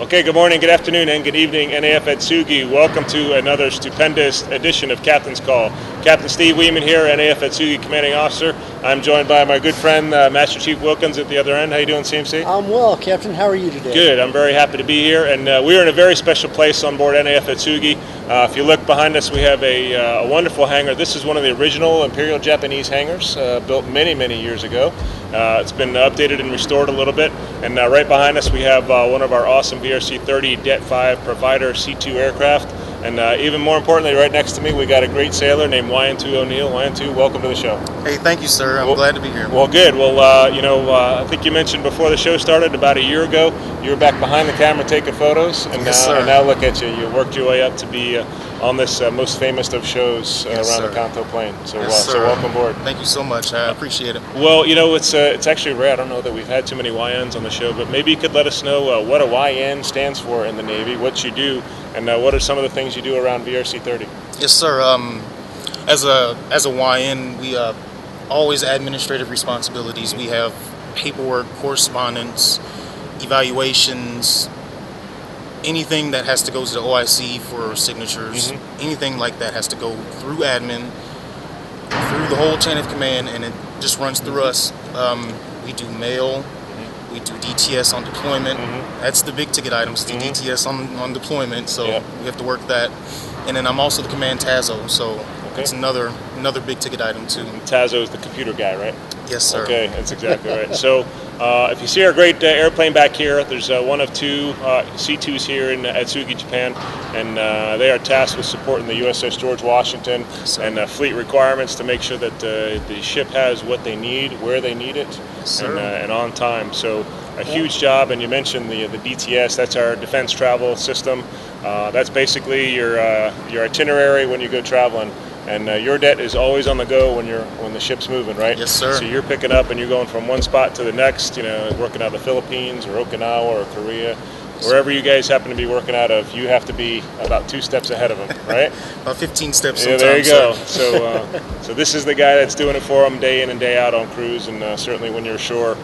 Okay, good morning, good afternoon, and good evening, NAF Atsugi. Welcome to another stupendous edition of Captain's Call. Captain Steve Yeoman here, NAF Atsugi Commanding Officer. I'm joined by my good friend, Master Chief Wilkins at the other end. How you doing, CMC? I'm well, Captain. How are you today? Good. I'm very happy to be here, and we're in a very special place on board NAF Atsugi. If you look behind us, we have a wonderful hangar. This is one of the original Imperial Japanese hangars, built many, many years ago. It's been updated and restored a little bit, and right behind us we have one of our awesome VRC-30 Det 5 provider C2 aircraft, and even more importantly, right next to me we got a great sailor named Wyan-2 O'Neill. Wyan-2, welcome to the show. Hey, thank you, sir. I'm glad to be here. Well, good. Well, I think you mentioned before the show started, about a year ago, you were back behind the camera taking photos, and, and now look at you. You worked your way up to be on this most famous of shows around the Kanto Plain. So, so welcome aboard. Thank you so much. I appreciate it. Well, it's actually rare. I don't know that we've had too many YNs on the show, but maybe you could let us know what a YN stands for in the Navy, what you do, and what are some of the things you do around VRC-30? Yes, sir. As a YN, we always administrative responsibilities. We have paperwork, correspondence, evaluations, anything that has to go to the OIC for signatures, anything like that has to go through admin, through the whole chain of command, and it just runs through us. We do mail, we do DTS on deployment. That's the big ticket items, the DTS on deployment, so we have to work that. And then I'm also the command TASO, so it's another big ticket item too. And TASO is the computer guy, right? Yes, sir. Okay, that's exactly right. So if you see our great airplane back here, there's one of two C2s here in Atsugi, Japan, and they are tasked with supporting the USS George Washington and fleet requirements to make sure that the ship has what they need, where they need it, and on time. So a huge job, and you mentioned the DTS, that's our defense travel system. That's basically your itinerary when you go traveling. And your det is always on the go when the ship's moving, right? Yes, sir. So you're picking up and you're going from one spot to the next, working out of the Philippines or Okinawa or Korea. Wherever you guys happen to be working out of, you have to be about 2 steps ahead of them, right? About 15 steps sometimes. Yeah, there you go. So this is the guy that's doing it for them day in and day out on cruise, and certainly when you're ashore,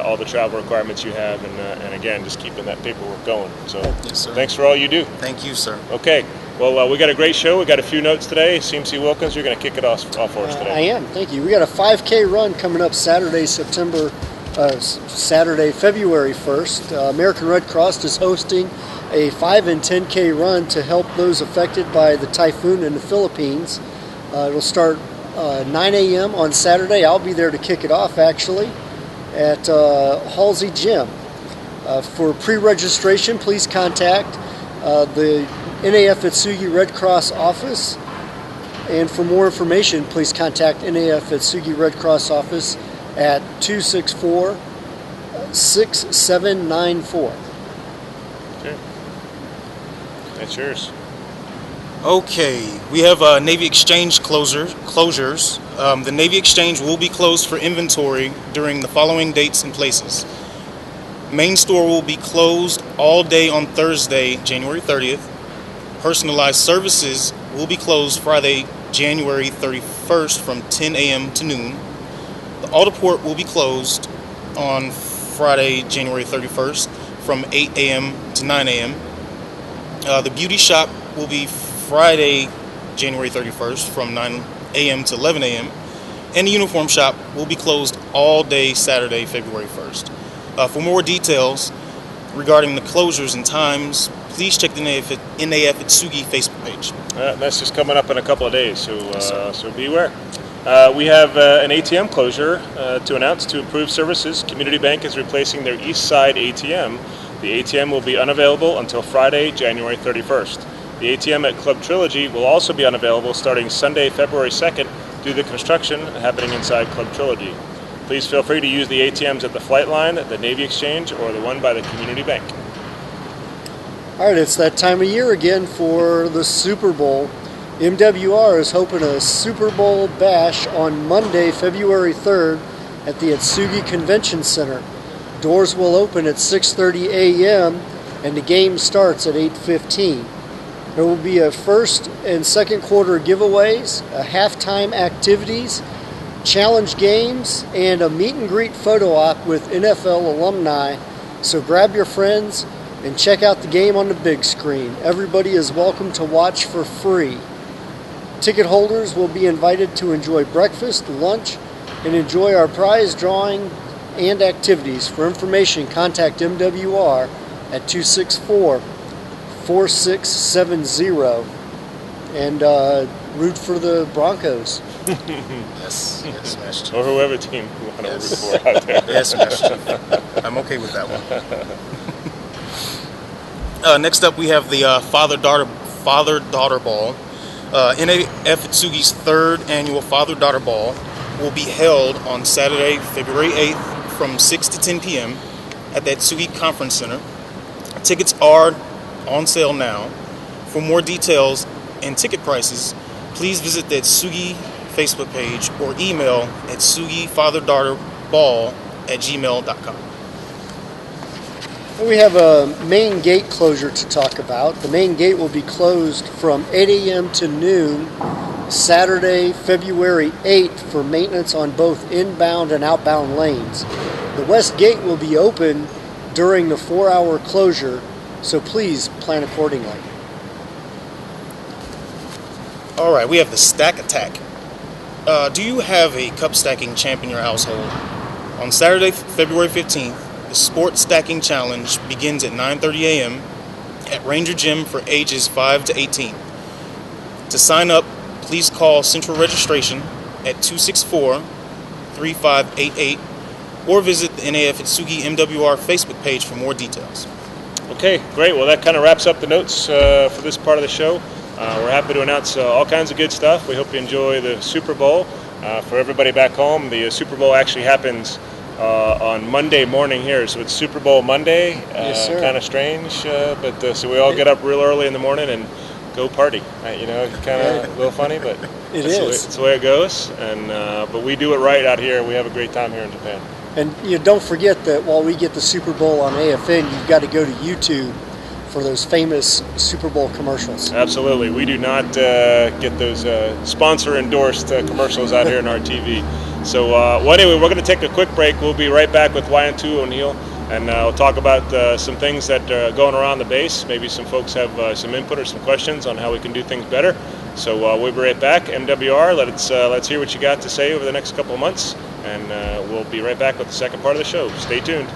all the travel requirements you have, and again, just keeping that paperwork going. So thanks for all you do. Thank you, sir. Okay. Well, we got a great show. We got a few notes today. CMC Wilkins, you're going to kick it off for us today. I am. Thank you. We got a 5K run coming up Saturday, February 1st. American Red Cross is hosting a 5 and 10K run to help those affected by the typhoon in the Philippines. It'll start 9 a.m. on Saturday. I'll be there to kick it off, actually, at Halsey Gym. For pre-registration, please contact the NAF Atsugi Red Cross office, and for more information, please contact NAF Atsugi Red Cross office at 264-6794. Okay, that's yours. Okay, we have Navy Exchange closures. The Navy Exchange will be closed for inventory during the following dates and places. Main store will be closed all day on Thursday, January 30th. Personalized services will be closed Friday, January 31st from 10 a.m. to noon. The Autoport will be closed on Friday, January 31st from 8 a.m. to 9 a.m. The Beauty Shop will be Friday, January 31st from 9 a.m. to 11 a.m. And the Uniform Shop will be closed all day Saturday, February 1st. For more details regarding the closures and times, please check the NAF Atsugi Facebook page. That's just coming up in a couple of days, so beware. We have an ATM closure to announce to improve services. Community Bank is replacing their East Side ATM. The ATM will be unavailable until Friday, January 31st. The ATM at Club Trilogy will also be unavailable starting Sunday, February 2nd due to the construction happening inside Club Trilogy. Please feel free to use the ATMs at the Flight Line, at the Navy Exchange, or the one by the Community Bank. All right, it's that time of year again for the Super Bowl. MWR is hoping a Super Bowl bash on Monday, February 3rd at the Atsugi Convention Center. Doors will open at 6:30 a.m. and the game starts at 8:15. There will be a first and second quarter giveaways, a halftime activities, challenge games, and a meet and greet photo op with NFL alumni. So grab your friends and check out the game on the big screen. Everybody is welcome to watch for free. Ticket holders will be invited to enjoy breakfast, lunch, and enjoy our prize drawing and activities. For information, contact MWR at 264-4670 and root for the Broncos. Yes, Smash Chief. Or whoever team you want to root for out there. Yes, Smash Chief. I'm okay with that one. Next up, we have the father-daughter ball. NAF Atsugi's third annual father-daughter ball will be held on Saturday, February 8th from 6 to 10 p.m. at the Atsugi Conference Center. Tickets are on sale now. For more details and ticket prices, please visit the Atsugi Facebook page or email atsugifatherdaughter@gmail.com. We have a main gate closure to talk about. The main gate will be closed from 8 a.m. to noon Saturday, February 8th for maintenance on both inbound and outbound lanes. The west gate will be open during the 4-hour closure, so please plan accordingly. All right, we have the Stack Attack. Do you have a cup stacking champ in your household? On Saturday, February 15th, the Sports Stacking Challenge begins at 9:30 a.m. at Ranger Gym for ages 5 to 18. To sign up, please call Central Registration at 264-3588 or visit the NAF Atsugi MWR Facebook page for more details. Okay, great. Well, that kind of wraps up the notes for this part of the show. We're happy to announce all kinds of good stuff. We hope you enjoy the Super Bowl. For everybody back home, the Super Bowl actually happens on Monday morning here, so it's Super Bowl Monday. Yes, sir. Kind of strange, so we all get up real early in the morning and go party. You know, kind of a little funny, but it's the way it goes. And but we do it right out here. We have a great time here in Japan. And don't forget that while we get the Super Bowl on AFN, you've got to go to YouTube for those famous Super Bowl commercials. Absolutely. We do not get those sponsor-endorsed commercials out here in our TV. So, anyway, we're going to take a quick break. We'll be right back with Waiantu O'Neill, and we'll talk about some things that are going around the base. Maybe some folks have some input or some questions on how we can do things better. So we'll be right back. MWR, let's hear what you got to say over the next couple of months, and we'll be right back with the second part of the show. Stay tuned.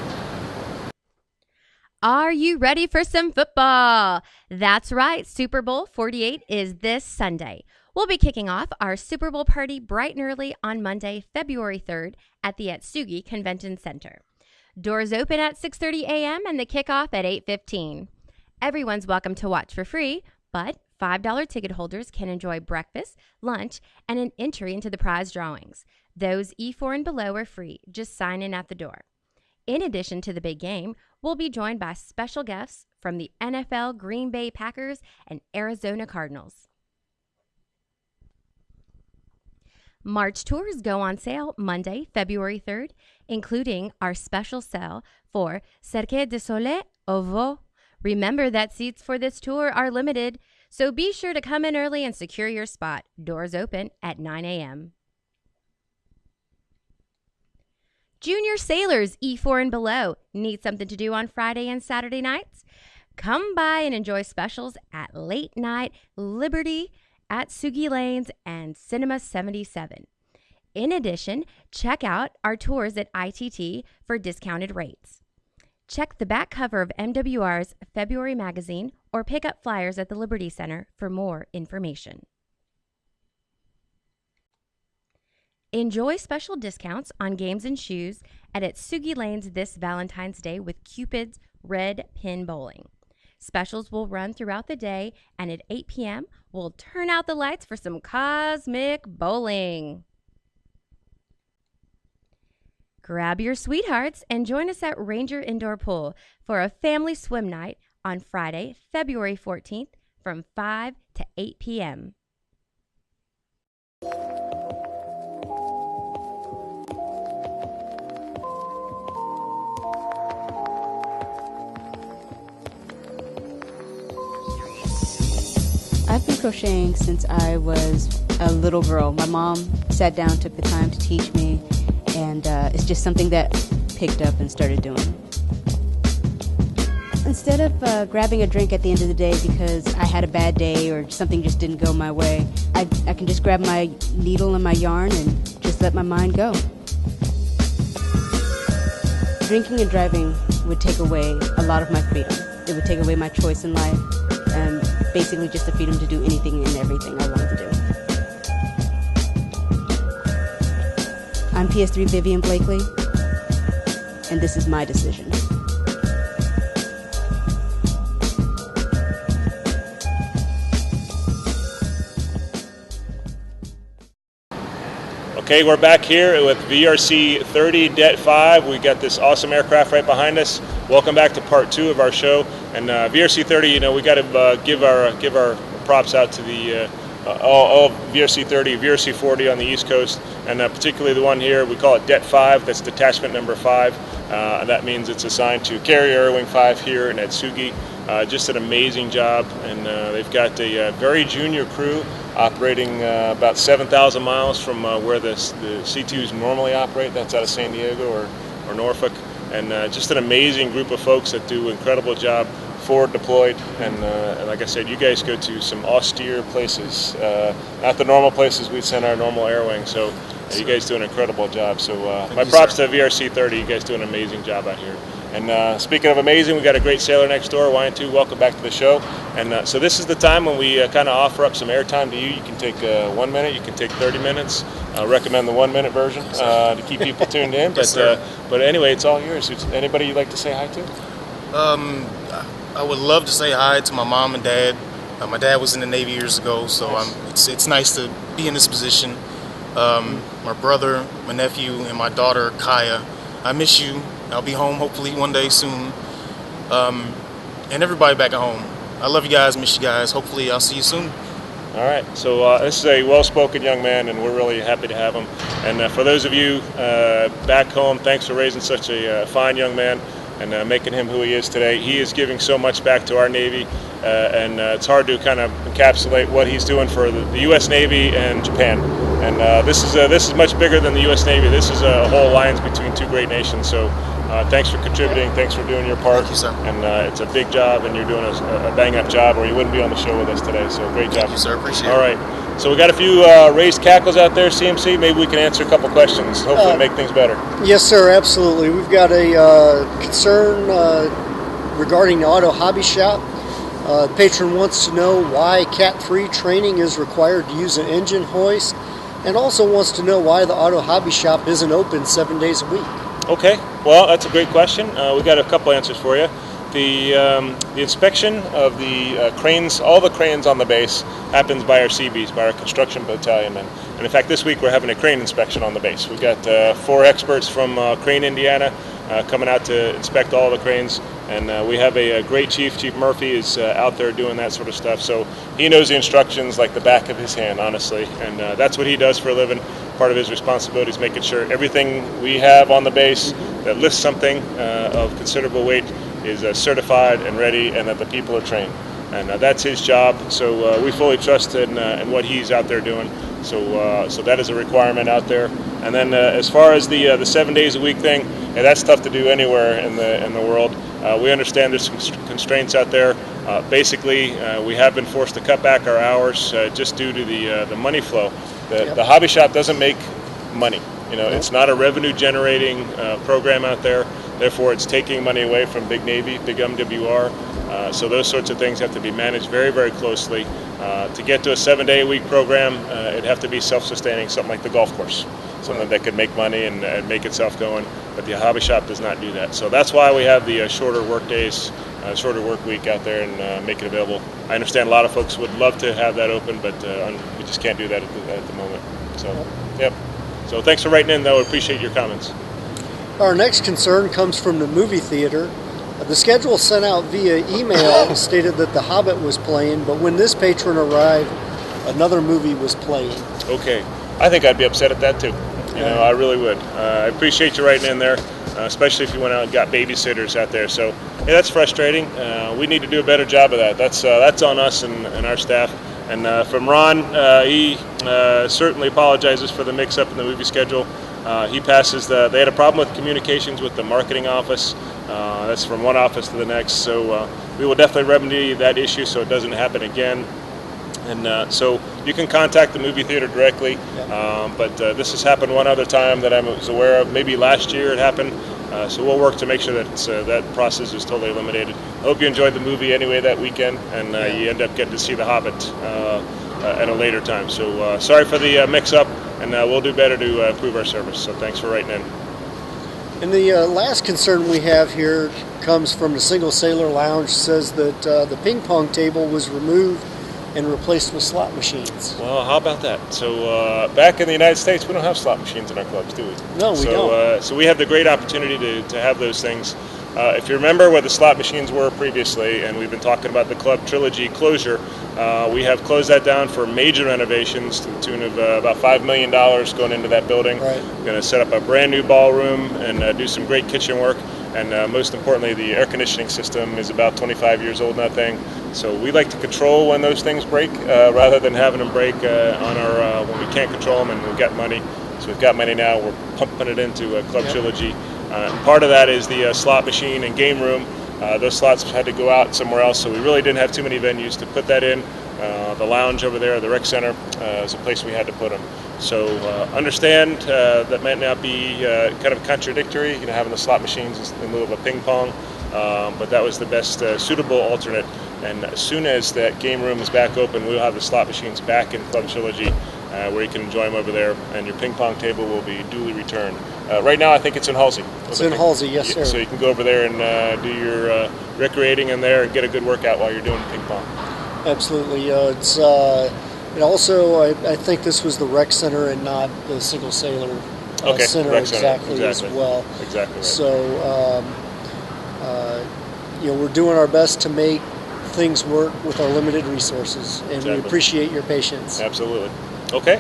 Are you ready for some football? That's right. Super Bowl 48 is this Sunday. We'll be kicking off our Super Bowl party bright and early on Monday, February 3rd at the Atsugi Convention Center. Doors open at 6:30 a.m. and the kickoff at 8:15. Everyone's welcome to watch for free, but $5 ticket holders can enjoy breakfast, lunch, and an entry into the prize drawings. Those E4 and below are free. Just sign in at the door. In addition to the big game, we'll be joined by special guests from the NFL, Green Bay Packers, and Arizona Cardinals. March tours go on sale Monday, February 3rd, including our special sale for Cirque du Soleil au Vaux. Remember that seats for this tour are limited, so be sure to come in early and secure your spot. Doors open at 9 a.m. Junior sailors E4 and below need something to do on Friday and Saturday nights? Come by and enjoy specials at Late Night Liberty, Atsugi Lanes, and Cinema 77. In addition, check out our tours at ITT for discounted rates. Check the back cover of MWR's February magazine or pick up flyers at the Liberty Center for more information. Enjoy special discounts on games and shoes at Atsugi Lanes this Valentine's Day with Cupid's Red Pin Bowling. Specials will run throughout the day, and at 8 p.m., we'll turn out the lights for some cosmic bowling. Grab your sweethearts and join us at Ranger Indoor Pool for a family swim night on Friday, February 14th from 5 to 8 p.m. I've been crocheting since I was a little girl. My mom sat down, took the time to teach me, and it's just something that picked up and started doing. instead of grabbing a drink at the end of the day because I had a bad day or something just didn't go my way, I can just grab my needle and my yarn and just let my mind go. Drinking and driving would take away a lot of my freedom. It would take away my choice in life, and basically just the freedom to do anything and everything I wanted to do. I'm PS3 Vivian Blakely, and this is my decision. Okay, we're back here with VRC 30 Det 5. We got this awesome aircraft right behind us. Welcome back to part 2 of our show. And VRC 30, we got to give our props out to the all VRC 30, VRC 40 on the East Coast, and particularly the one here. We call it Det 5. That's detachment number 5. That means it's assigned to carry Air Wing 5 here in Atsugi. Just an amazing job, and they've got a very junior crew operating about 7,000 miles from where the C2s normally operate. That's out of San Diego or Norfolk, and just an amazing group of folks that do an incredible job forward deployed. And like I said, you guys go to some austere places, not the normal places we send our normal air wing. So you guys do an incredible job. So my props to VRC 30. You guys do an amazing job out here. And speaking of amazing, we got a great sailor next door, Wyantu. Welcome back to the show. And so this is the time when we kind of offer up some airtime to you. You can take 1 minute, you can take 30 minutes. I recommend the 1 minute version to keep people tuned in. But anyway, it's all yours. Anybody you'd like to say hi to? I would love to say hi to my mom and dad. My dad was in the Navy years ago, so it's nice to be in this position. My brother, my nephew, and my daughter, Kaya. I miss you. I'll be home hopefully one day soon. And everybody back at home. I love you guys, miss you guys. Hopefully I'll see you soon. All right, so this is a well-spoken young man, and we're really happy to have him. And for those of you back home, thanks for raising such a fine young man and making him who he is today. He is giving so much back to our Navy, and it's hard to kind of encapsulate what he's doing for the U.S. Navy and Japan. And this is much bigger than the U.S. Navy. This is a whole alliance between two great nations. So thanks for contributing. Thanks for doing your part. Thank you, sir. And it's a big job, and you're doing a bang-up job, or you wouldn't be on the show with us today. So great job. Thank you, sir. Appreciate it. All right. So we got a few raised cackles out there, CMC. Maybe we can answer a couple questions. Hopefully make things better. Yes, sir, absolutely. We've got a concern regarding the Auto Hobby Shop. The patron wants to know why Cat 3 training is required to use an engine hoist, and also wants to know why the Auto Hobby Shop isn't open 7 days a week. Okay, well, that's a great question. We got a couple answers for you. The inspection of the cranes, all the cranes on the base, happens by our CBs, by our construction battalion men. And in fact, this week we're having a crane inspection on the base. We've got 4 experts from Crane, Indiana, coming out to inspect all the cranes. And we have a great chief. Chief Murphy is out there doing that sort of stuff. So he knows the instructions like the back of his hand, honestly. And that's what he does for a living. Part of his responsibility is making sure everything we have on the base that lifts something of considerable weight is certified and ready, and that the people are trained. And that's his job. So we fully trust in what he's out there doing. So that is a requirement out there. And then as far as the 7 days a week thing, that's tough to do anywhere in the world. We understand there's some constraints out there. Basically, we have been forced to cut back our hours just due to the money flow. The hobby shop doesn't make money. It's not a revenue generating program out there. Therefore, it's taking money away from Big Navy, Big MWR. So those sorts of things have to be managed very, very closely. To get to a 7 day a week program, it'd have to be self-sustaining, something like the golf course, something that could make money and make itself going. But the hobby shop does not do that. So that's why we have the shorter work days, shorter work week out there, and make it available. I understand a lot of folks would love to have that open, but we just can't do that at the moment. So, yep. So thanks for writing in, though. I appreciate your comments. Our next concern comes from the movie theater. The schedule sent out via email stated that The Hobbit was playing, but when this patron arrived, another movie was playing. Okay. I think I'd be upset at that, too. I really would. I appreciate you writing in there, especially if you went out and got babysitters out there. So, yeah, that's frustrating. We need to do a better job of that. That's on us and our staff. And from Ron, he certainly apologizes for the mix-up in the movie schedule. He passes they had a problem with communications with the marketing office, That's from one office to the next. So we will definitely remedy that issue so it doesn't happen again. And so you can contact the movie theater directly, but this has happened one other time that I was aware of. Maybe last year it happened. So we'll work to make sure that that process is totally eliminated. I hope you enjoyed the movie anyway that weekend, and you end up getting to see The Hobbit at a later time. So sorry for the mix-up, and we'll do better to improve our service. So thanks for writing in. And the last concern we have here comes from the Single Sailor Lounge. Says that the ping pong table was removed and replaced with slot machines. Well, how about that? So back in the United States, we don't have slot machines in our clubs, do we? No, we don't. So we have the great opportunity to have those things. If you remember what the slot machines were previously, and we've been talking about the Club Trilogy closure, we have closed that down for major renovations to the tune of about $5 million going into that building. Right. We're going to set up a brand new ballroom and do some great kitchen work. And most importantly, the air conditioning system is about 25 years old in that thing. So we like to control when those things break rather than having them break on our when we can't control them and we've got money. So we've got money now. We're pumping it into Club Trilogy. Part of that is the slot machine and game room. Those slots had to go out somewhere else, so we really didn't have too many venues to put that in. The lounge over there, the rec center, is a place we had to put them. So understand that might not be kind of contradictory, having the slot machines in lieu of a ping pong, but that was the best suitable alternate. And as soon as that game room is back open, we'll have the slot machines back in Club Trilogy, where you can enjoy them over there, and your ping pong table will be duly returned. Right now, I think it's in Halsey. It's in Halsey, yes, sir. So you can go over there and do your recreating in there and get a good workout while you're doing ping pong. Absolutely. It also, I think this was the rec center and not the Single Sailor center exactly as well. Exactly right. So, we're doing our best to make things work with our limited resources, and we appreciate your patience. Absolutely. Okay.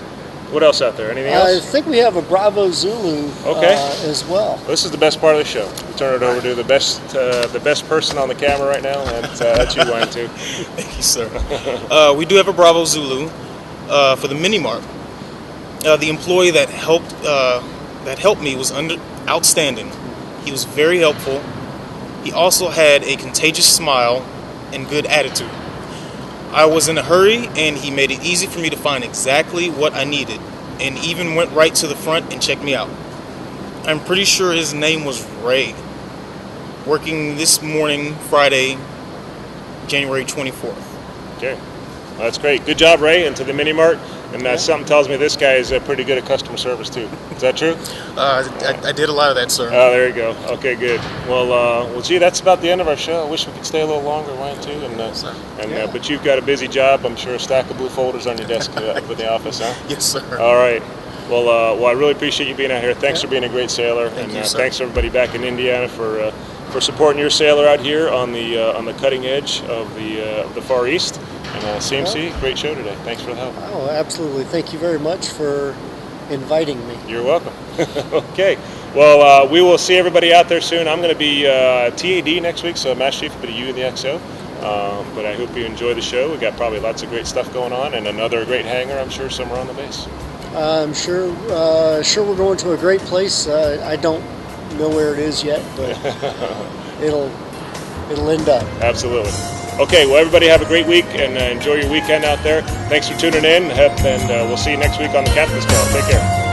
What else out there? Anything else? I think we have a Bravo Zulu as well. This is the best part of the show. We turn it over to the best person on the camera right now, and that's you, Wayne, too. Thank you, sir. We do have a Bravo Zulu for the mini mart. The employee that helped me was outstanding. He was very helpful. He also had a contagious smile and good attitude. I was in a hurry, and he made it easy for me to find exactly what I needed, and even went right to the front and checked me out. I'm pretty sure his name was Ray. Working this morning, Friday, January 24th. Okay. Well, that's great. Good job, Ray, and to the mini mart. And something tells me this guy is pretty good at customer service, too. Is that true? I did a lot of that, sir. Oh, there you go. Okay, good. Well, gee, that's about the end of our show. I wish we could stay a little longer, Wayne, too. But you've got a busy job. I'm sure a stack of blue folders on your desk up in the office, huh? Yes, sir. All right. Well, I really appreciate you being out here. Thanks for being a great sailor. Thank you, sir. Thanks everybody back in Indiana for supporting your sailor out here on the cutting edge of the Far East. And CMC, great show today. Thanks for the help. Oh, absolutely. Thank you very much for inviting me. You're welcome. Okay. Well, we will see everybody out there soon. I'm going to be TAD next week, so Master Chief, a bit of you in the XO. But I hope you enjoy the show. We got probably lots of great stuff going on, and another great hangar, I'm sure, somewhere on the base. I'm sure we're going to a great place. I don't know where it is yet, but it'll end up. Absolutely. Okay, well, everybody have a great week and enjoy your weekend out there. Thanks for tuning in, and we'll see you next week on the Captain's Call. Take care.